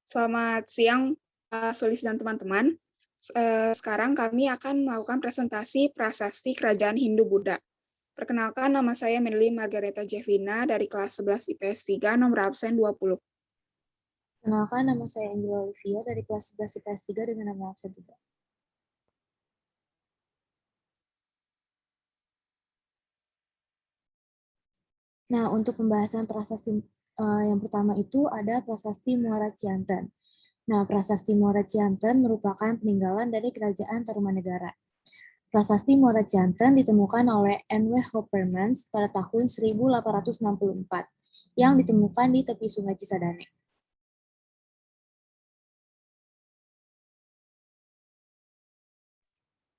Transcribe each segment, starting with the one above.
Selamat siang, Pak Sulis dan teman-teman. Sekarang kami akan melakukan presentasi prasasti Kerajaan Hindu-Buddha. Perkenalkan, nama saya Medli Margareta Jevina dari kelas 11 IPS 3, nomor absen 20. Kenalkan, nama saya Angela Olivia dari kelas 11 IPS 3 dengan nama absen 3. Nah, untuk pembahasan prasasti yang pertama itu ada prasasti Muara Cianten. Nah, prasasti Muara Cianten merupakan peninggalan dari Kerajaan Tarumanegara. Prasasti Muara Cianten ditemukan oleh N.W. Hoppermans pada tahun 1864 yang ditemukan di tepi Sungai Cisadane.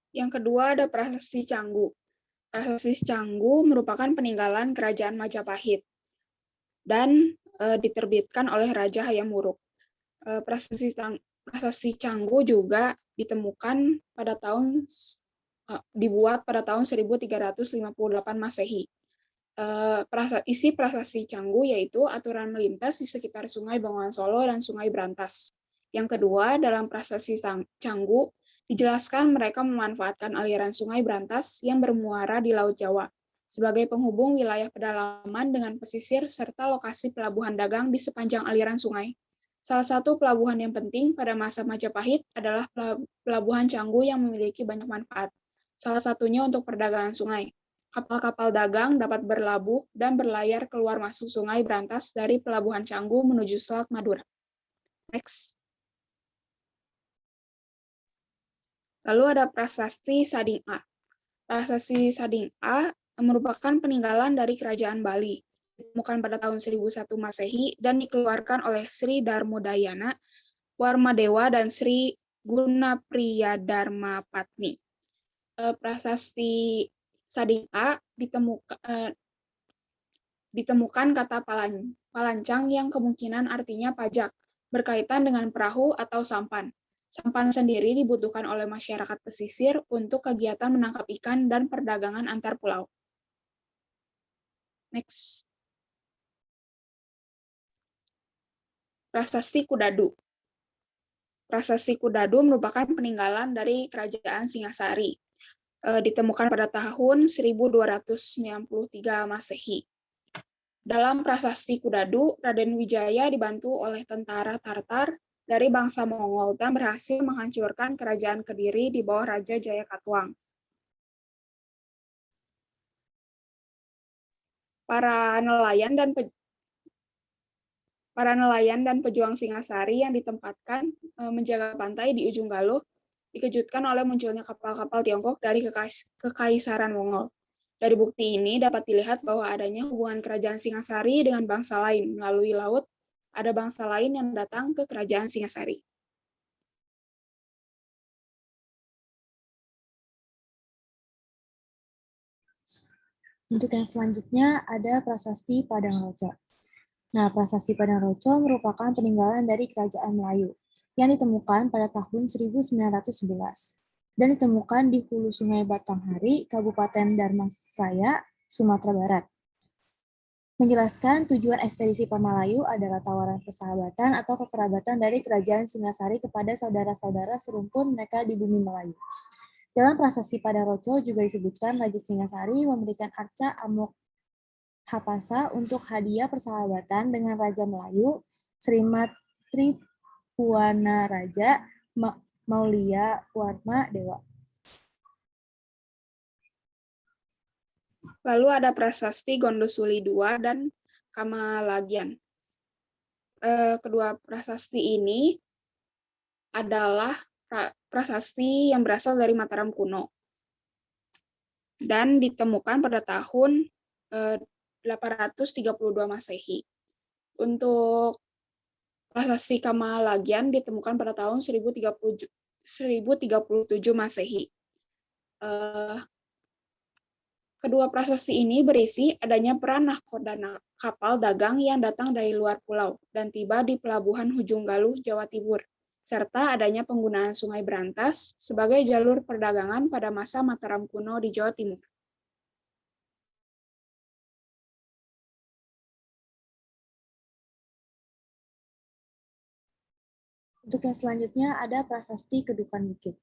Yang kedua ada prasasti Canggu. Prasasti Canggu merupakan peninggalan Kerajaan Majapahit dan diterbitkan oleh Raja Hayam Wuruk. Prasasti Canggu juga ditemukan pada dibuat pada tahun 1358 Masehi. Isi prasasti Canggu yaitu aturan melintas di sekitar Sungai Bengawan Solo dan Sungai Brantas. Yang kedua, dalam prasasti Canggu dijelaskan mereka memanfaatkan aliran Sungai Brantas yang bermuara di Laut Jawa sebagai penghubung wilayah pedalaman dengan pesisir serta lokasi pelabuhan dagang di sepanjang aliran sungai. Salah satu pelabuhan yang penting pada masa Majapahit adalah pelabuhan Canggu yang memiliki banyak manfaat. Salah satunya untuk perdagangan sungai. Kapal-kapal dagang dapat berlabuh dan berlayar keluar masuk Sungai Brantas dari pelabuhan Canggu menuju Selat Madura. Next. Lalu ada prasasti Sading A. Prasasti Sading A merupakan peninggalan dari Kerajaan Bali. Ditemukan pada tahun 1001 Masehi dan dikeluarkan oleh Sri Darmodayana, Warmadewa, dan Sri Gunapriyadharmapatni. Prasasti Sading A ditemukan kata palancang yang kemungkinan artinya pajak, berkaitan dengan perahu atau sampan. Sampan sendiri dibutuhkan oleh masyarakat pesisir untuk kegiatan menangkap ikan dan perdagangan antar pulau. Next. Prasasti Kudadu. Prasasti Kudadu merupakan peninggalan dari Kerajaan Singasari. Ditemukan pada tahun 1293 Masehi. Dalam prasasti Kudadu, Raden Wijaya dibantu oleh tentara Tartar dari bangsa Mongol dan berhasil menghancurkan kerajaan Kediri di bawah Raja Jayakatwang. Para nelayan dan pejuang Singasari yang ditempatkan menjaga pantai di ujung Galuh dikejutkan oleh munculnya kapal-kapal Tiongkok dari Kekaisaran Mongol. Dari bukti ini dapat dilihat bahwa adanya hubungan kerajaan Singasari dengan bangsa lain. Melalui laut, ada bangsa lain yang datang ke kerajaan Singasari. Untuk yang selanjutnya ada prasasti Padang Roco. Nah, prasasti Padang Roco merupakan peninggalan dari Kerajaan Melayu yang ditemukan pada tahun 1911 dan ditemukan di hulu Sungai Batanghari, Kabupaten Dharmasraya, Sumatera Barat. Menjelaskan tujuan ekspedisi Pamalayu adalah tawaran persahabatan atau kekerabatan dari Kerajaan Singasari kepada saudara-saudara serumpun mereka di bumi Melayu. Dalam prasasti Padang Roco juga disebutkan Raja Singasari memberikan arca Amok Hapasa untuk hadiah persahabatan dengan Raja Melayu, Srimat Tripuana Raja Maulia Warma Dewa. Lalu ada prasasti Gondosuli II dan Kamalagian. Kedua prasasti ini adalah prasasti yang berasal dari Mataram kuno dan ditemukan pada tahun 832 Masehi. Untuk prasasti Kamalagian ditemukan pada tahun 1037 Masehi. Kedua prasasti ini berisi adanya peran nahkoda kapal dagang yang datang dari luar pulau dan tiba di pelabuhan Hujung Galuh, Jawa Timur, serta adanya penggunaan Sungai Brantas sebagai jalur perdagangan pada masa Mataram kuno di Jawa Timur. Untuk yang selanjutnya ada Prasasti Kedukan Bukit.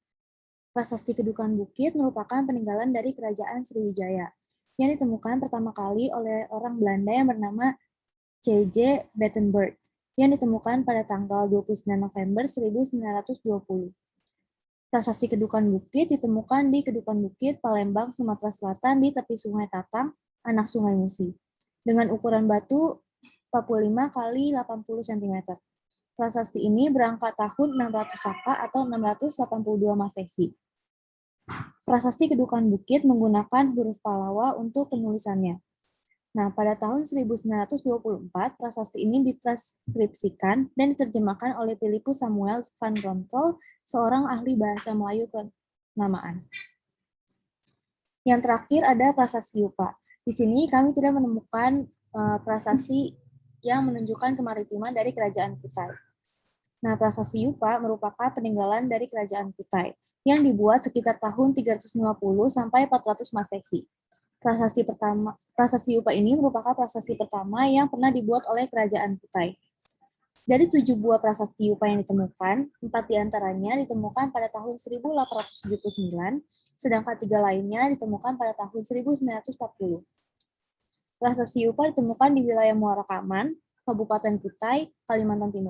Prasasti Kedukan Bukit merupakan peninggalan dari Kerajaan Sriwijaya yang ditemukan pertama kali oleh orang Belanda yang bernama C.J. Batenburg yang ditemukan pada tanggal 29 November 1920. Prasasti Kedukan Bukit ditemukan di Kedukan Bukit, Palembang, Sumatera Selatan di tepi Sungai Tatang, anak Sungai Musi, dengan ukuran batu 45 kali 80 cm. Prasasti ini berangkat tahun 600 Saka atau 682 Masehi. Prasasti Kedukan Bukit menggunakan huruf Pallawa untuk penulisannya. Nah, pada tahun 1924, prasasti ini ditranskripsikan dan diterjemahkan oleh Philippus Samuel van Ronkel, seorang ahli bahasa Melayu kenamaan. Yang terakhir ada Prasasti Yupa. Di sini kami tidak menemukan prasasti yang menunjukkan kemaritiman dari Kerajaan Kutai. Nah, Prasasti Yupa merupakan peninggalan dari Kerajaan Kutai yang dibuat sekitar tahun 350 sampai 400 Masehi. Prasasti Yupa ini merupakan prasasti pertama yang pernah dibuat oleh Kerajaan Kutai. Dari 7 buah prasasti Yupa yang ditemukan, 4 diantaranya ditemukan pada tahun 1879, sedangkan 3 lainnya ditemukan pada tahun 1940. Prasasti Yupa ditemukan di wilayah Muara Kaman, Kabupaten Kutai, Kalimantan Timur.